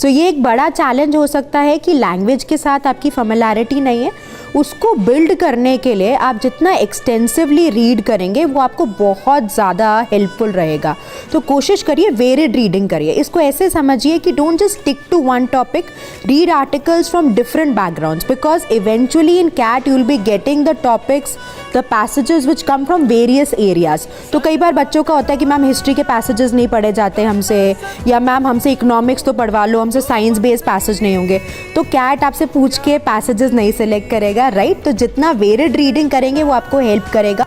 तो ये एक बड़ा चैलेंज हो सकता है कि लैंग्वेज के साथ आपकी फेमिलियरिटी नहीं है, उसको बिल्ड करने के लिए आप जितना एक्सटेंसिवली रीड करेंगे वो आपको बहुत ज़्यादा हेल्पफुल रहेगा। तो कोशिश करिए वेरिड रीडिंग करिए। इसको ऐसे समझिए कि don't just stick to one topic, read articles from different backgrounds because eventually in CAT you will be getting the topics, the passages which come from various areas. तो कई बार बच्चों का होता है कि मैम हिस्ट्री के पैसेजेस नहीं पढ़े जाते हमसे, या मैम हमसे इकोनॉमिक्स तो पढ़वा लो, हमसे साइंस बेस्ड पैसेज नहीं होंगे। तो कैट आपसे पूछ के पैसेजेस नहीं सिलेक्ट करेगा, राइट? तो जितना वेरिड रीडिंग करेंगे वो आपको हेल्प करेगा।